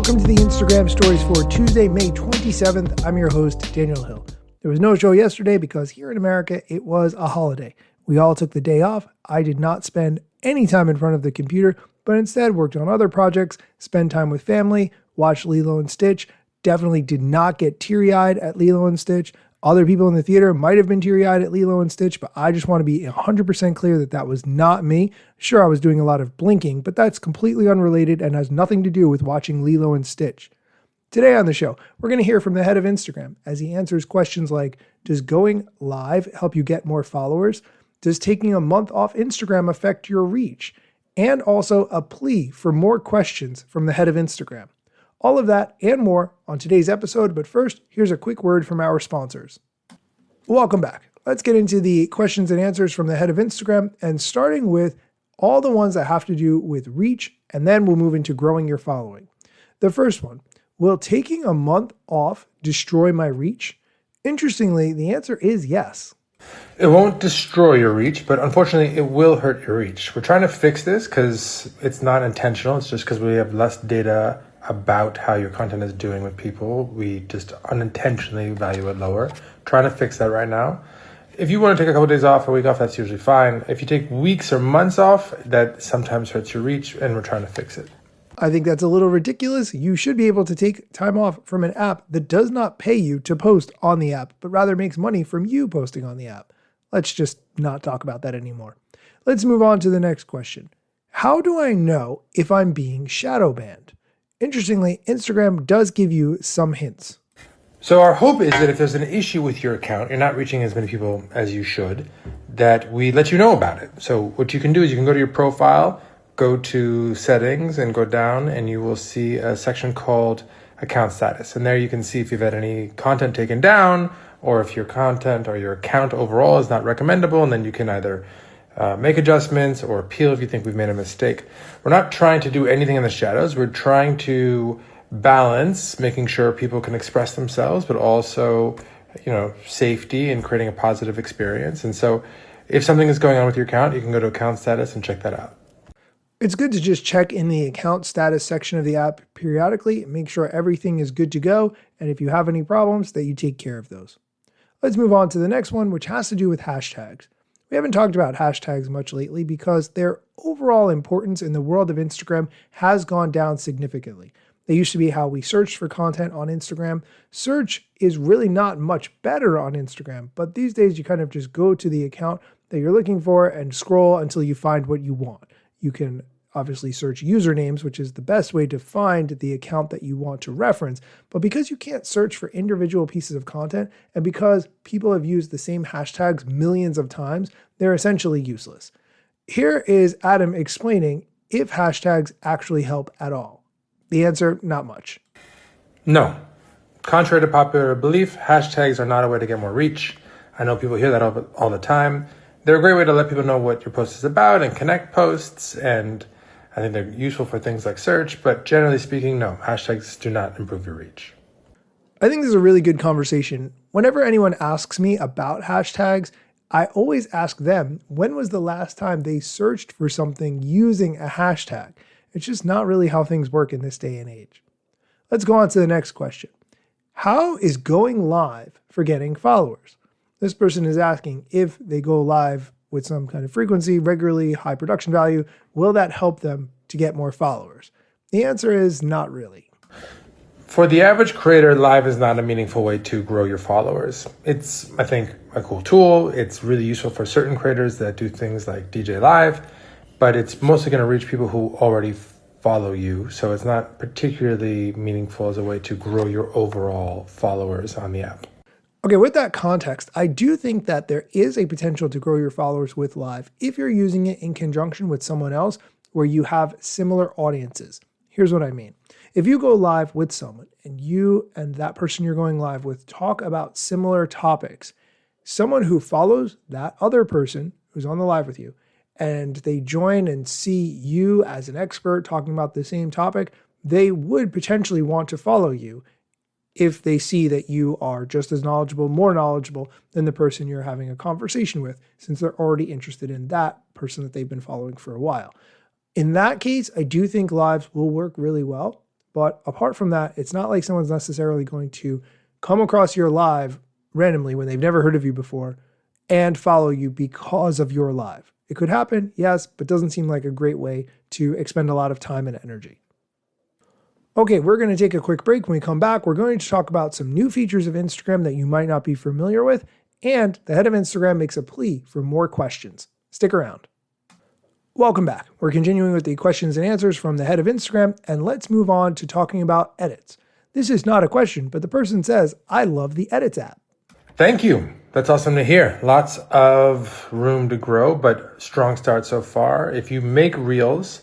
Welcome to the Instagram stories for Tuesday, May 27th. I'm your host, Daniel Hill. There was no show yesterday because here in America, it was a holiday. We all took the day off. I did not spend any time in front of the computer, but instead worked on other projects, spent time with family, watched Lilo and Stitch. Definitely did not get teary-eyed at Lilo and Stitch. Other people in the theater might have been teary-eyed at Lilo and Stitch, but I just want to be 100% clear that that was not me. Sure, I was doing a lot of blinking, but that's completely unrelated and has nothing to do with watching Lilo and Stitch. Today on the show, we're going to hear from the head of Instagram as he answers questions like, does going live help you get more followers? Does taking a month off Instagram affect your reach? And also a plea for more questions from the head of Instagram. All of that and more on today's episode, but first, here's a quick word from our sponsors. Welcome back. Let's get into the questions and answers from the head of Instagram, and starting with all the ones that have to do with reach, and then we'll move into growing your following. The first one, will taking a month off destroy my reach? Interestingly, the answer is yes. It won't destroy your reach, but unfortunately it will hurt your reach. We're trying to fix this because it's not intentional. It's just because we have less data about how your content is doing with people. We just unintentionally value it lower. Trying to fix that right now. If you want to take a couple of days off or a week off, that's usually fine. If you take weeks or months off, that sometimes hurts your reach, and we're trying to fix it. I think that's a little ridiculous. You should be able to take time off from an app that does not pay you to post on the app, but rather makes money from you posting on the app. Let's just not talk about that anymore. Let's move on to the next question. How do I know if I'm being shadow banned? Interestingly, Instagram does give you some hints. So our hope is that if there's an issue with your account, you're not reaching as many people as you should, that we let you know about it. So what you can do is you can go to your profile, go to settings and go down, and you will see a section called account status. And there you can see if you've had any content taken down or if your content or your account overall is not recommendable. And then you can either make adjustments or appeal if you think we've made a mistake. We're not trying to do anything in the shadows. We're trying to balance making sure people can express themselves, but also, safety and creating a positive experience. And so if something is going on with your account, you can go to account status and check that out. It's good to just check in the account status section of the app periodically, make sure everything is good to go, and if you have any problems, that you take care of those. Let's move on to the next one, which has to do with hashtags. We haven't talked about hashtags much lately because their overall importance in the world of Instagram has gone down significantly. They used to be how we searched for content on Instagram. Search is really not much better on Instagram, but these days you kind of just go to the account that you're looking for and scroll until you find what you want. You can obviously search usernames, which is the best way to find the account that you want to reference. But because you can't search for individual pieces of content, and because people have used the same hashtags millions of times, they're essentially useless. Here is Adam explaining if hashtags actually help at all. The answer, not much. No. Contrary to popular belief, hashtags are not a way to get more reach. I know people hear that all the time. They're a great way to let people know what your post is about and connect posts, and I think they're useful for things like search, but generally speaking, no, hashtags do not improve your reach. I think this is a really good conversation. Whenever anyone asks me about hashtags, I always ask them, when was the last time they searched for something using a hashtag? It's just not really how things work in this day and age. Let's go on to the next question. How is going live for getting followers? This person is asking if they go live with some kind of frequency, regularly, high production value, will that help them to get more followers? The answer is not really. For the average creator, live is not a meaningful way to grow your followers. It's, I think, a cool tool. It's really useful for certain creators that do things like DJ Live, but it's mostly going to reach people who already follow you. So it's not particularly meaningful as a way to grow your overall followers on the app. Okay, with that context, I do think that there is a potential to grow your followers with live if you're using it in conjunction with someone else where you have similar audiences. Here's what I mean. If you go live with someone and you and that person you're going live with talk about similar topics, someone who follows that other person who's on the live with you and they join and see you as an expert talking about the same topic, they would potentially want to follow you if they see that you are just as knowledgeable, more knowledgeable than the person you're having a conversation with, since they're already interested in that person that they've been following for a while. In that case, I do think lives will work really well. But apart from that, it's not like someone's necessarily going to come across your live randomly when they've never heard of you before and follow you because of your live. It could happen, yes, but doesn't seem like a great way to expend a lot of time and energy. Okay, we're going to take a quick break. When we come back, we're going to talk about some new features of Instagram that you might not be familiar with, and the head of Instagram makes a plea for more questions. Stick around. Welcome back. We're continuing with the questions and answers from the head of Instagram, and let's move on to talking about edits. This is not a question, but the person says, I love the Edits app. Thank you. That's awesome to hear. Lots of room to grow, but strong start so far. If you make reels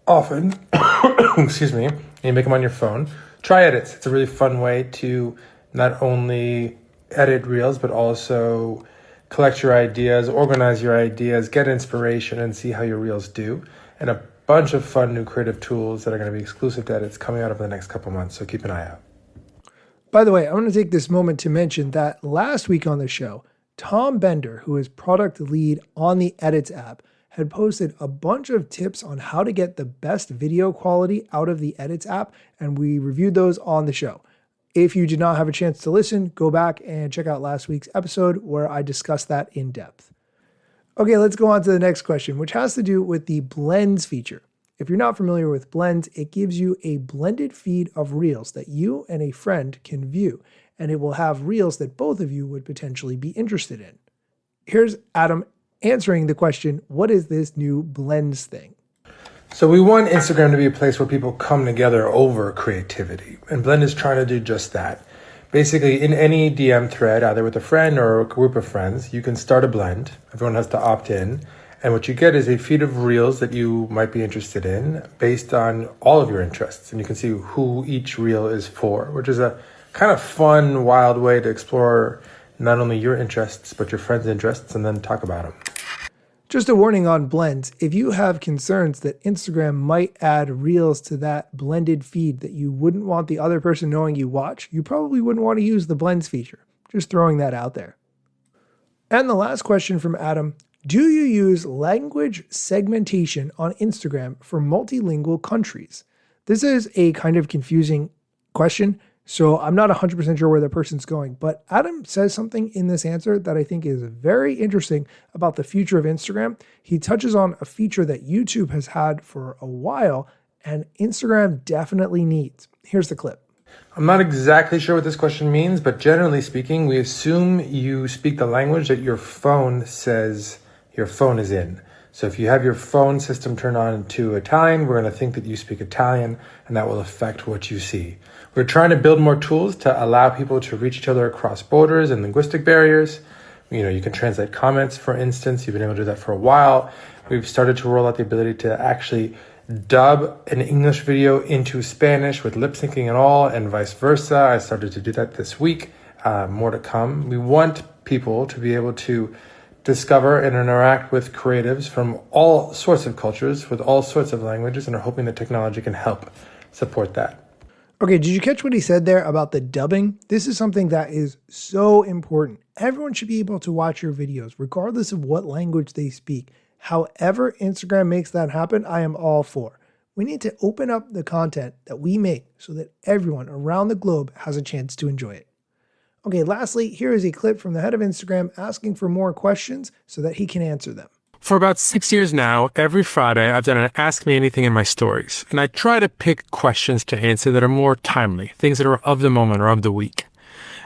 often, excuse me, and you make them on your phone, try Edits. It's a really fun way to not only edit reels, but also collect your ideas, organize your ideas, get inspiration, and see how your reels do. And a bunch of fun new creative tools that are going to be exclusive to Edits coming out over the next couple months, so keep an eye out. By the way, I want to take this moment to mention that last week on the show, Tom Bender, who is product lead on the Edits app, had posted a bunch of tips on how to get the best video quality out of the Edits app, and we reviewed those on the show. If you did not have a chance to listen, go back and check out last week's episode where I discussed that in depth. Okay, let's go on to the next question, which has to do with the blends feature. If you're not familiar with blends, it gives you a blended feed of reels that you and a friend can view, and it will have reels that both of you would potentially be interested in. Here's Adam answering the question, what is this new blends thing? So we want Instagram to be a place where people come together over creativity, and Blend is trying to do just that. Basically, in any DM thread, either with a friend or a group of friends, you can start a blend. Everyone has to opt in. And what you get is a feed of reels that you might be interested in based on all of your interests. And you can see who each reel is for, which is a kind of fun, wild way to explore not only your interests, but your friends' interests, and then talk about them. Just a warning on blends. If you have concerns that Instagram might add reels to that blended feed that you wouldn't want the other person knowing you watch, you probably wouldn't want to use the blends feature. Just throwing that out there. And the last question from Adam, do you use language segmentation on Instagram for multilingual countries? This is a kind of confusing question, so I'm not 100% sure where the person's going, but Adam says something in this answer that I think is very interesting about the future of Instagram. He touches on a feature that YouTube has had for a while and Instagram definitely needs. Here's the clip. I'm not exactly sure what this question means, but generally speaking, we assume you speak the language that your phone says your phone is in. So if you have your phone system turned on to Italian, we're going to think that you speak Italian, and that will affect what you see. We're trying to build more tools to allow people to reach each other across borders and linguistic barriers. You can translate comments, for instance. You've been able to do that for a while. We've started to roll out the ability to actually dub an English video into Spanish with lip syncing and all, and vice versa. I started to do that this week. More to come. We want people to be able to discover and interact with creatives from all sorts of cultures with all sorts of languages, and are hoping that technology can help support that. Okay, did you catch what he said there about the dubbing? This is something that is so important. Everyone should be able to watch your videos, regardless of what language they speak. However Instagram makes that happen, I am all for. We need to open up the content that we make so that everyone around the globe has a chance to enjoy it. Okay, lastly, here is a clip from the head of Instagram asking for more questions so that he can answer them. For about 6 years now, every Friday, I've done an Ask Me Anything in my stories, and I try to pick questions to answer that are more timely, things that are of the moment or of the week.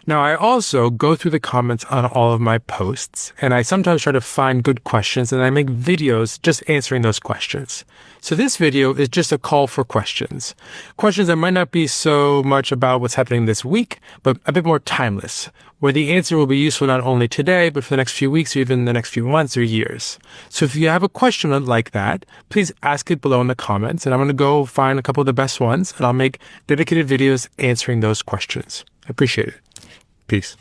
Now, I also go through the comments on all of my posts, and I sometimes try to find good questions, and I make videos just answering those questions. So this video is just a call for questions. Questions that might not be so much about what's happening this week, but a bit more timeless, where the answer will be useful not only today, but for the next few weeks or even the next few months or years. So if you have a question like that, please ask it below in the comments, and I'm going to go find a couple of the best ones, and I'll make dedicated videos answering those questions. I appreciate it. Peace.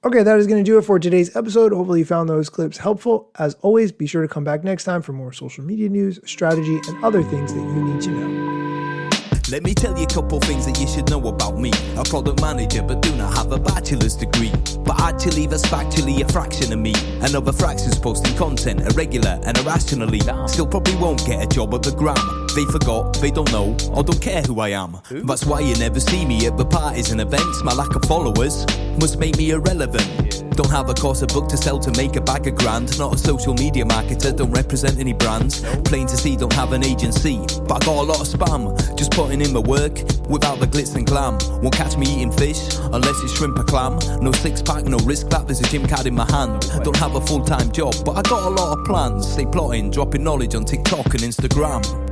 Okay, that is going to do it for today's episode. Hopefully you found those clips helpful. As always, be sure to come back next time for more social media news, strategy, and other things that you need to know. Let me tell you a couple things that you should know about me. A product manager, but do not have a bachelor's degree. But actually, that's factually a fraction of me. Another fraction's posting content irregular and irrationally. Still probably won't get a job at the Gram. They forgot, they don't know, or don't care who I am. That's why you never see me at the parties and events. My lack of followers must make me irrelevant. Don't have a course of book to sell to make a bag of grand. Not a social media marketer, don't represent any brands. Plain to see, don't have an agency, but I got a lot of spam. Just putting in my work, without the glitz and glam. Won't catch me eating fish, unless it's shrimp or clam. No six pack, no risk that, there's a gym card in my hand. Don't have a full-time job, but I got a lot of plans. Stay plotting, dropping knowledge on TikTok and Instagram.